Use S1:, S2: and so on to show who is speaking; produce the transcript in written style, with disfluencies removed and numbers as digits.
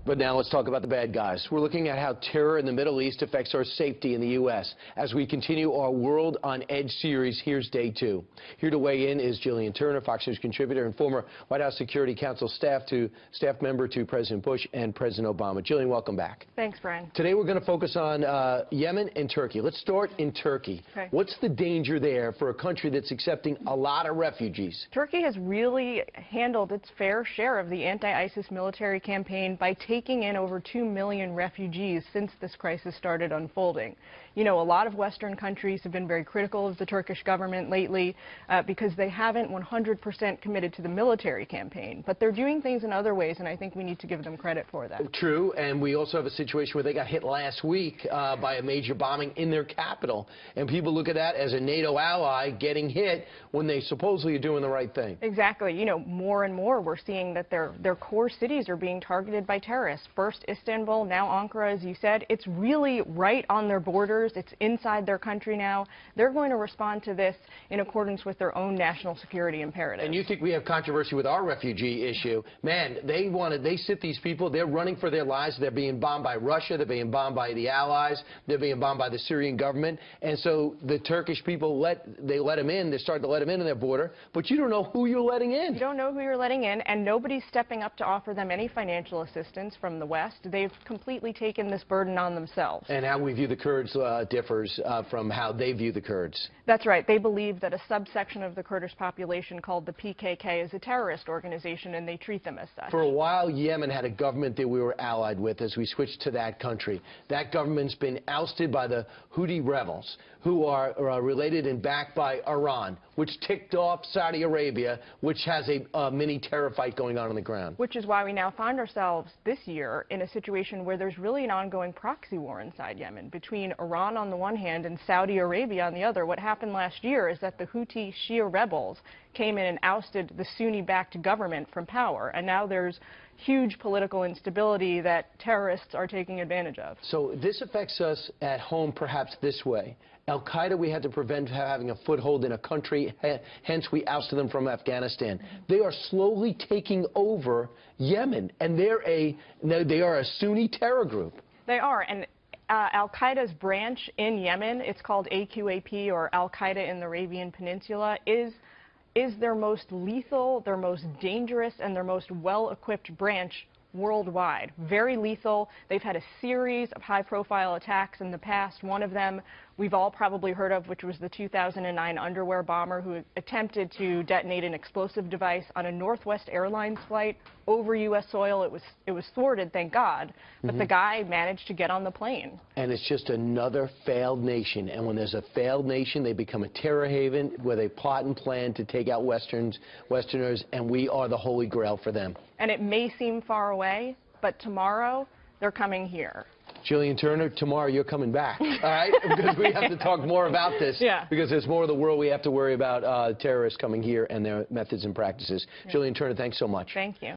S1: But now let's talk about the bad guys. We're looking at how terror in the Middle East affects our safety in the U.S. As we continue our World on Edge series, here's day 2. Here to weigh in is Gillian Turner, Fox News contributor and former White House Security Council staff member to President Bush and President Obama. Gillian, welcome back.
S2: Thanks, Brian.
S1: Today we're going to focus on Yemen and Turkey. Let's start in Turkey.
S2: Okay.
S1: What's the danger there for a country that's accepting a lot of refugees?
S2: Turkey has really handled its fair share of the anti-ISIS military campaign by taking in over 2 million refugees since this crisis started unfolding. You know, a lot of Western countries have been very critical of the Turkish government lately because they haven't 100% committed to the military campaign. But they're doing things in other ways, and I think we need to give them credit for that.
S1: True, and we also have a situation where they got hit last week by a major bombing in their capital. And people look at that as a NATO ally getting hit when they supposedly are doing the right thing.
S2: Exactly. You know, more and more we're seeing that their core cities are being targeted by terrorists. First Istanbul, now Ankara, as you said. It's really right on their borders. It's inside their country now. They're going to respond to this in accordance with their own national security imperatives.
S1: And you think we have controversy with our refugee issue? Man, they sit these people, they're running for their lives. They're being bombed by Russia. They're being bombed by the Allies. They're being bombed by the Syrian government. And so the Turkish people, let them in. They're starting to let them in their border. But you don't know who you're letting in.
S2: You don't know who you're letting in, and nobody's stepping up to offer them any financial assistance from the West. They've completely taken this burden on themselves.
S1: And how we view the Kurds differs from how they view the Kurds.
S2: That's right. They believe that a subsection of the Kurdish population called the PKK is a terrorist organization, and they treat them as such.
S1: For a while, Yemen had a government that we were allied with as we switched to that country. That government's been ousted by the Houthi rebels, who are related and backed by Iran, which ticked off Saudi Arabia, which has a mini terror fight going on the ground.
S2: Which is why we now find ourselves this year in a situation where there's really an ongoing proxy war inside Yemen between Iran on the one hand and Saudi Arabia on the other. What happened last year is that the Houthi Shia rebels came in and ousted the Sunni-backed government from power, and now there's huge political instability that terrorists are taking advantage of.
S1: So this affects us at home perhaps this way. Al-Qaeda, we had to prevent having a foothold in a country, hence we ousted them from Afghanistan. They are slowly taking over Yemen, and they are a Sunni terror group.
S2: They are, and Al-Qaeda's branch in Yemen, it's called AQAP, or Al-Qaeda in the Arabian Peninsula, is their most lethal, their most dangerous, and their most well-equipped branch worldwide. Very lethal. They've had a series of high-profile attacks in the past. One of them we've all probably heard of, which was the 2009 underwear bomber who attempted to detonate an explosive device on a Northwest Airlines flight over U.S. soil. It was thwarted, thank God, but the guy managed to get on the plane. And
S1: it's just another failed nation. And when there's a failed nation, they become a terror haven where they plot and plan to take out Westerners, and we are the holy grail for them.
S2: And it may seem far away, but tomorrow they're coming here.
S1: Gillian Turner, tomorrow you're coming back, all right? Because we have to talk more about this.
S2: Yeah.
S1: Because there's more of the world we have to worry about terrorists coming here and their methods and practices. Yeah. Gillian Turner, thanks so much.
S2: Thank you.